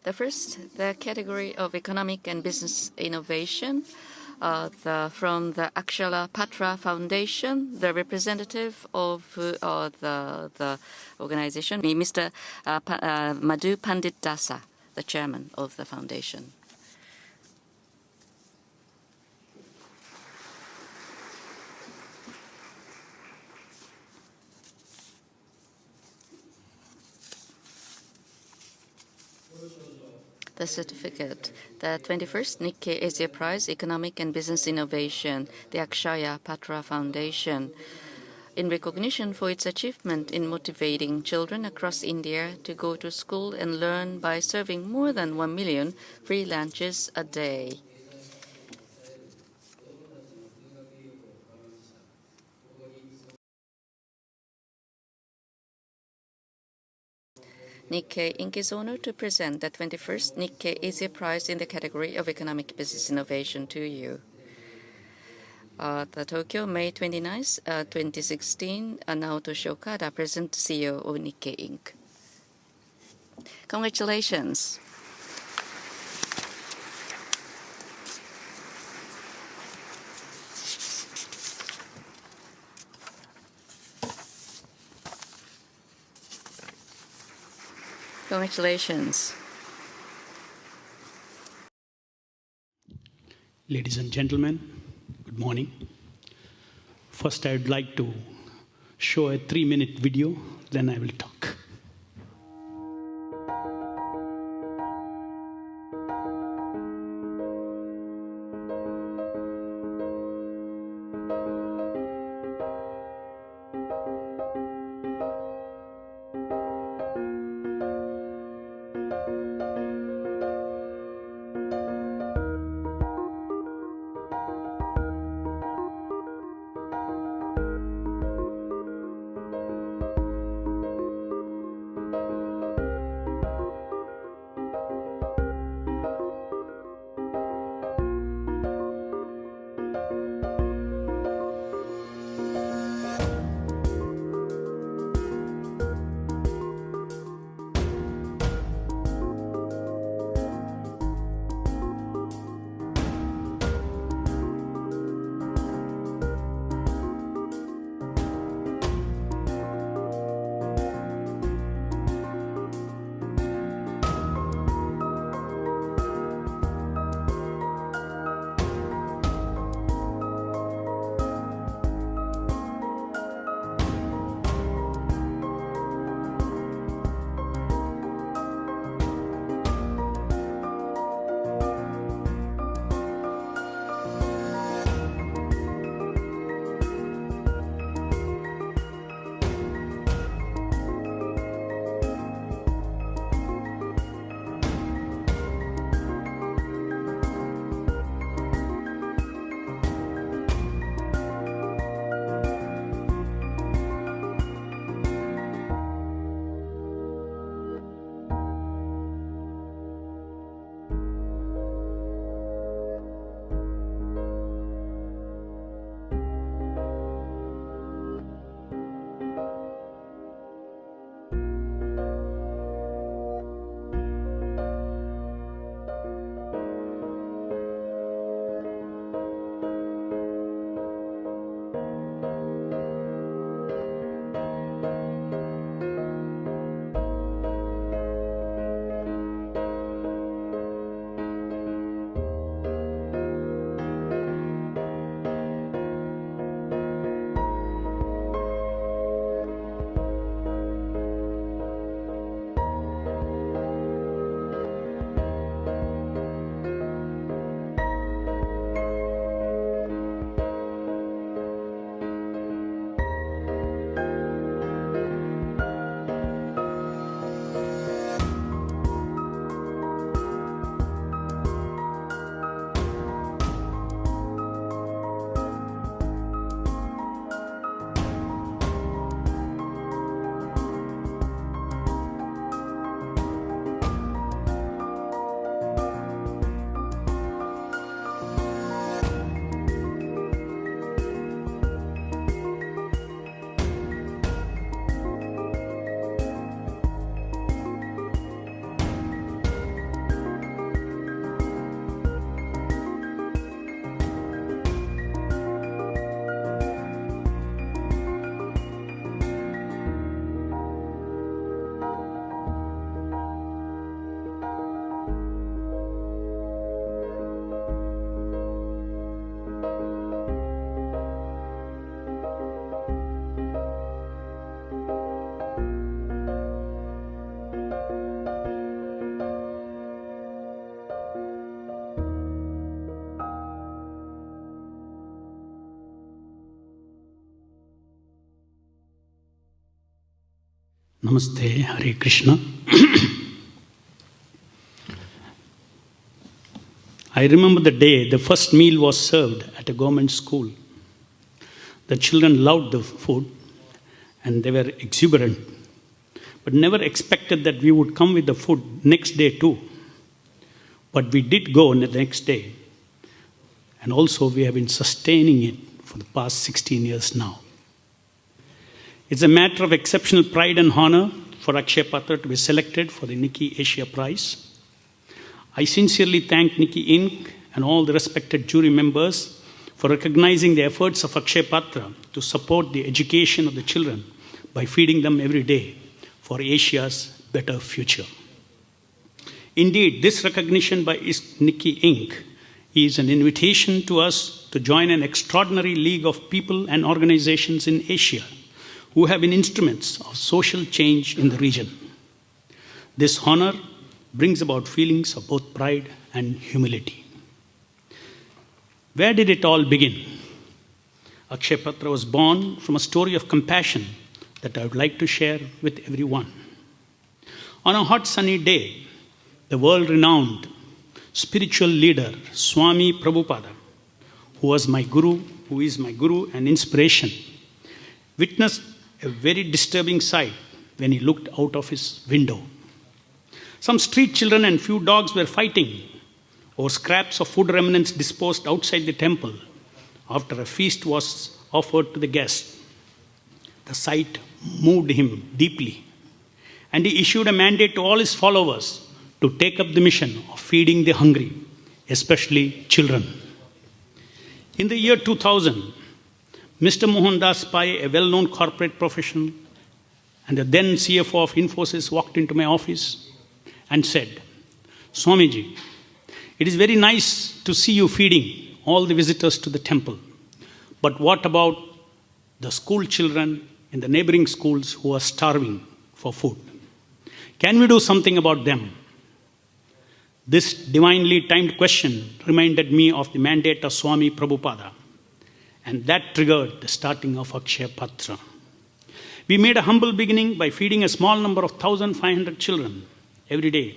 The first, the category of economic and business innovation. From the Akshaya Patra Foundation, the representative of the organization, Mr. Madhu Pandit Dasa, the chairman of the foundation. The certificate, the 21st Nikkei Asia Prize, Economic and Business Innovation, the Akshaya Patra Foundation, in recognition for its achievement in motivating children across India to go to school and learn by serving more than 1 million free lunches a day. Nikkei Inc. is honored to present the 21st Nikkei Asia Prize in the category of Economic Business Innovation to you. The Tokyo, May 29, 2016, Naotoshi Okada, President CEO of Nikkei Inc. Congratulations. Congratulations. Ladies and gentlemen, good morning. First, I would like to show a 3-minute video, then I will talk. Namaste, Hare Krishna. I remember the day the first meal was served at a government school. The children loved the food and they were exuberant, but never expected that we would come with the food next day too. But we did go the next day, and also we have been sustaining it for the past 16 years now. It's a matter of exceptional pride and honor for Akshaya Patra to be selected for the Nikkei Asia Prize. I sincerely thank Nikkei Inc. and all the respected jury members for recognizing the efforts of Akshaya Patra to support the education of the children by feeding them every day for Asia's better future. Indeed, this recognition by Nikkei Inc. is an invitation to us to join an extraordinary league of people and organizations in Asia who have been instruments of social change in the region. This honor brings about feelings of both pride and humility. Where did it all begin? Akshaya Patra was born from a story of compassion that I would like to share with everyone. On a hot sunny day, the world-renowned spiritual leader, Swami Prabhupada, who is my guru and inspiration, witnessed a very disturbing sight when he looked out of his window. Some street children and few dogs were fighting over scraps of food remnants disposed outside the temple after a feast was offered to the guests. The sight moved him deeply, and he issued a mandate to all his followers to take up the mission of feeding the hungry, especially children. In the year 2000, Mr. Mohandas Pai, a well-known corporate professional and the then CFO of Infosys, walked into my office and said, "Swamiji, it is very nice to see you feeding all the visitors to the temple. But what about the school children in the neighboring schools who are starving for food? Can we do something about them?" This divinely timed question reminded me of the mandate of Swami Prabhupada, and that triggered the starting of Akshaya Patra. We made a humble beginning by feeding a small number of 1,500 children every day.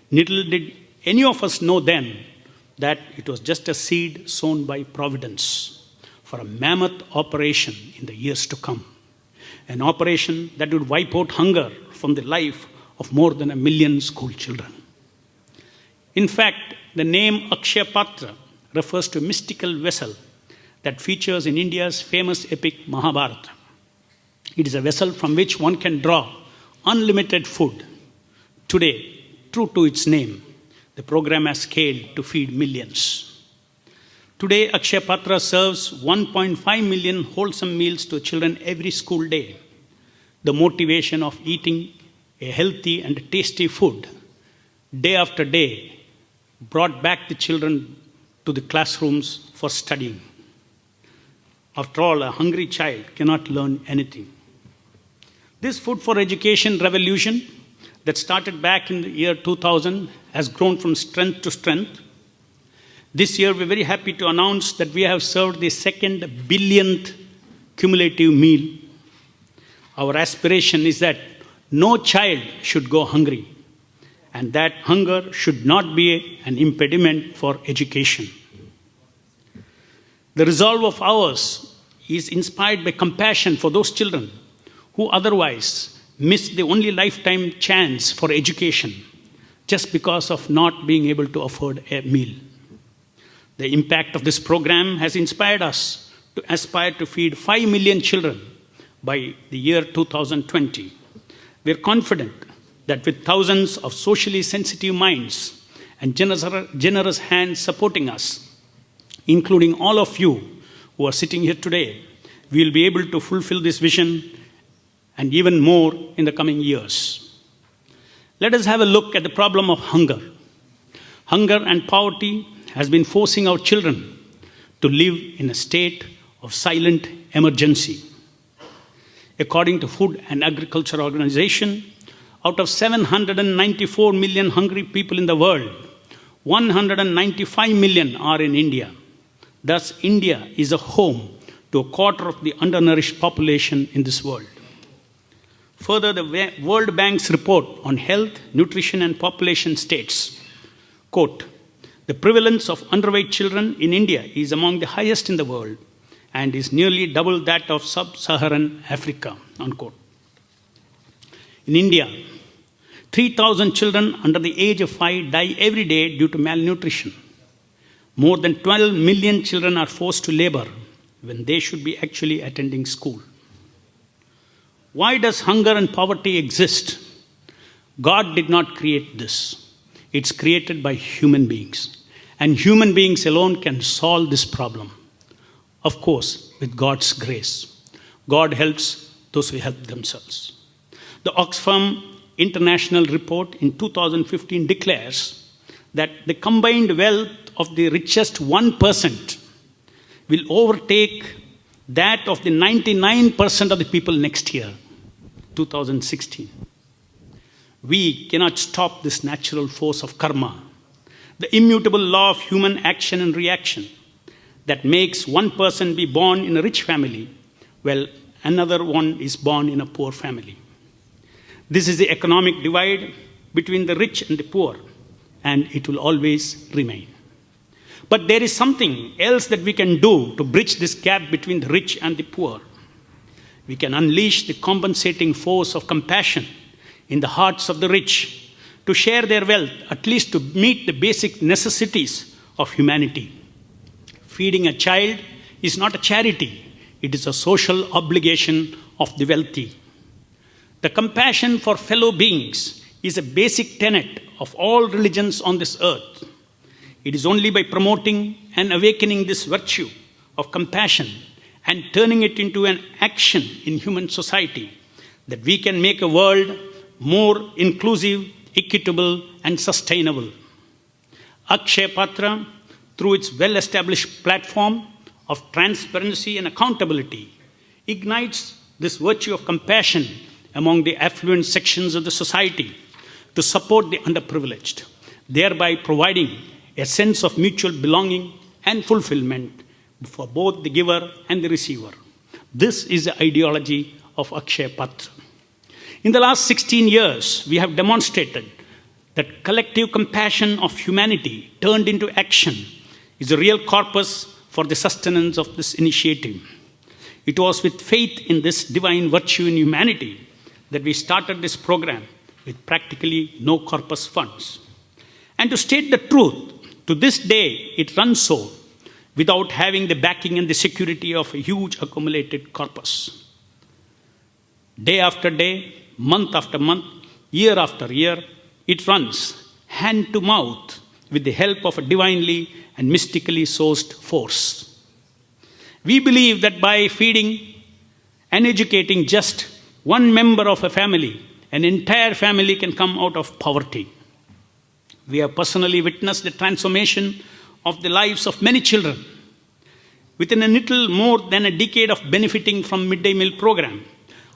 Little did any of us know then that it was just a seed sown by Providence for a mammoth operation in the years to come. An operation that would wipe out hunger from the life of more than 1 million school children. In fact, the name Akshaya Patra refers to a mystical vessel that features in India's famous epic Mahabharata. It is a vessel from which one can draw unlimited food. Today, true to its name, the program has scaled to feed millions. Today, Akshaya Patra serves 1.5 million wholesome meals to children every school day. The motivation of eating a healthy and tasty food day after day brought back the children to the classrooms for studying. After all, a hungry child cannot learn anything. This food for education revolution that started back in the year 2000 has grown from strength to strength. This year, we're very happy to announce that we have served the 2nd billionth cumulative meal. Our aspiration is that no child should go hungry, and that hunger should not be an impediment for education. The resolve of ours is inspired by compassion for those children who otherwise miss the only lifetime chance for education just because of not being able to afford a meal. The impact of this program has inspired us to aspire to feed 5 million children by the year 2020. We are confident that with thousands of socially sensitive minds and generous hands supporting us, including all of you who are sitting here today, we will be able to fulfill this vision and even more in the coming years. Let us have a look at the problem of hunger. Hunger and poverty has been forcing our children to live in a state of silent emergency. According to Food and Agriculture Organization, out of 794 million hungry people in the world, 195 million are in India. Thus, India is a home to a quarter of the undernourished population in this world. Further, the World Bank's report on health, nutrition, and population states, quote, "The prevalence of underweight children in India is among the highest in the world and is nearly double that of sub-Saharan Africa," unquote. In India, 3,000 children under the age of 5 die every day due to malnutrition. More than 12 million children are forced to labor when they should be actually attending school. Why does hunger and poverty exist? God did not create this. It's created by human beings. And human beings alone can solve this problem. Of course, with God's grace. God helps those who help themselves. The Oxfam International Report in 2015 declares that the combined wealth of the richest 1% will overtake that of the 99% of the people next year, 2016. We cannot stop this natural force of karma, the immutable law of human action and reaction that makes one person be born in a rich family while another one is born in a poor family. This is the economic divide between the rich and the poor, and it will always remain. But there is something else that we can do to bridge this gap between the rich and the poor. We can unleash the compensating force of compassion in the hearts of the rich to share their wealth, at least to meet the basic necessities of humanity. Feeding a child is not a charity, it is a social obligation of the wealthy. The compassion for fellow beings is a basic tenet of all religions on this earth. It is only by promoting and awakening this virtue of compassion and turning it into an action in human society that we can make a world more inclusive, equitable, and sustainable. Akshaya Patra, through its well-established platform of transparency and accountability, ignites this virtue of compassion among the affluent sections of the society to support the underprivileged, thereby providing a sense of mutual belonging and fulfillment for both the giver and the receiver. This is the ideology of Akshaya Patra. In the last 16 years, we have demonstrated that collective compassion of humanity turned into action is a real corpus for the sustenance of this initiative. It was with faith in this divine virtue in humanity that we started this program with practically no corpus funds. And to state the truth, to this day, it runs so without having the backing and the security of a huge accumulated corpus. Day after day, month after month, year after year, it runs hand to mouth with the help of a divinely and mystically sourced force. We believe that by feeding and educating just one member of a family, an entire family can come out of poverty. We have personally witnessed the transformation of the lives of many children. Within a little more than a decade of benefiting from midday meal program,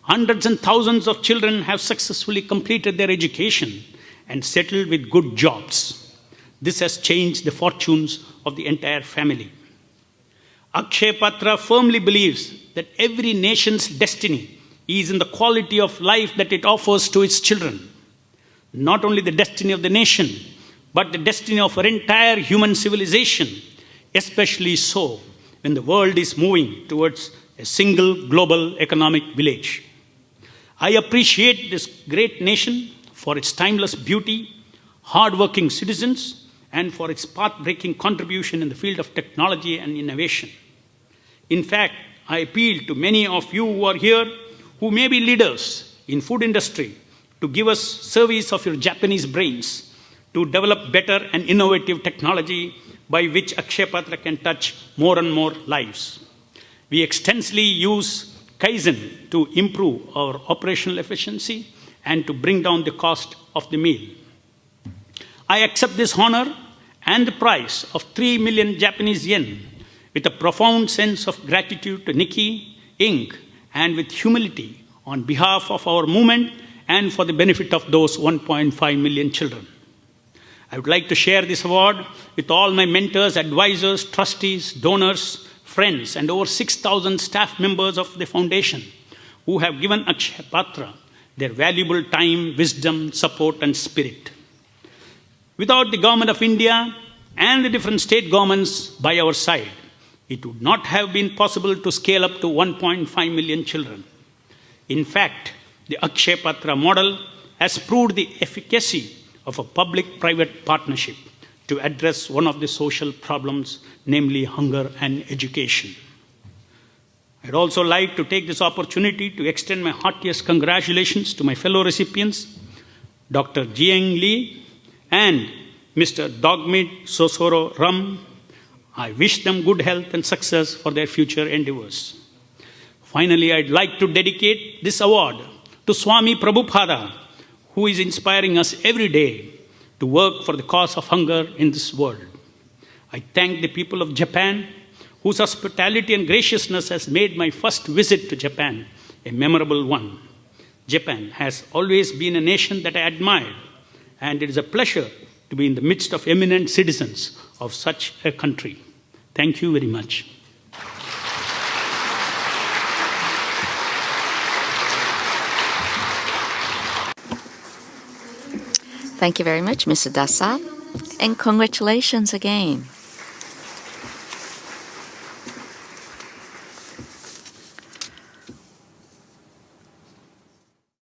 hundreds and thousands of children have successfully completed their education and settled with good jobs. This has changed the fortunes of the entire family. Akshaya Patra firmly believes that every nation's destiny is in the quality of life that it offers to its children. Not only the destiny of the nation, but the destiny of our entire human civilization, especially so when the world is moving towards a single global economic village. I appreciate this great nation for its timeless beauty, hard-working citizens, and for its path-breaking contribution in the field of technology and innovation. In fact, I appeal to many of you who are here who may be leaders in food industry to give us service of your Japanese brains to develop better and innovative technology by which Akshaya Patra can touch more and more lives. We extensively use Kaizen to improve our operational efficiency and to bring down the cost of the meal. I accept this honor and the prize of 3 million Japanese yen with a profound sense of gratitude to Nikkei Inc. and with humility on behalf of our movement and for the benefit of those 1.5 million children. I would like to share this award with all my mentors, advisors, trustees, donors, friends, and over 6,000 staff members of the foundation who have given Akshaya Patra their valuable time, wisdom, support, and spirit. Without the Government of India and the different state governments by our side, it would not have been possible to scale up to 1.5 million children. In fact, the Akshaya Patra model has proved the efficacy of a public-private partnership to address one of the social problems, namely hunger and education. I'd also like to take this opportunity to extend my heartiest congratulations to my fellow recipients, Dr. Jiang Li and Mr. Dogmit Sosoro Ram. I wish them good health and success for their future endeavors. Finally, I'd like to dedicate this award to Swami Prabhupada, who is inspiring us every day to work for the cause of hunger in this world. I thank the people of Japan, whose hospitality and graciousness has made my first visit to Japan a memorable one. Japan has always been a nation that I admired, and it is a pleasure to be in the midst of eminent citizens of such a country. Thank you very much. Thank you very much, Mr. Dasa, and congratulations again.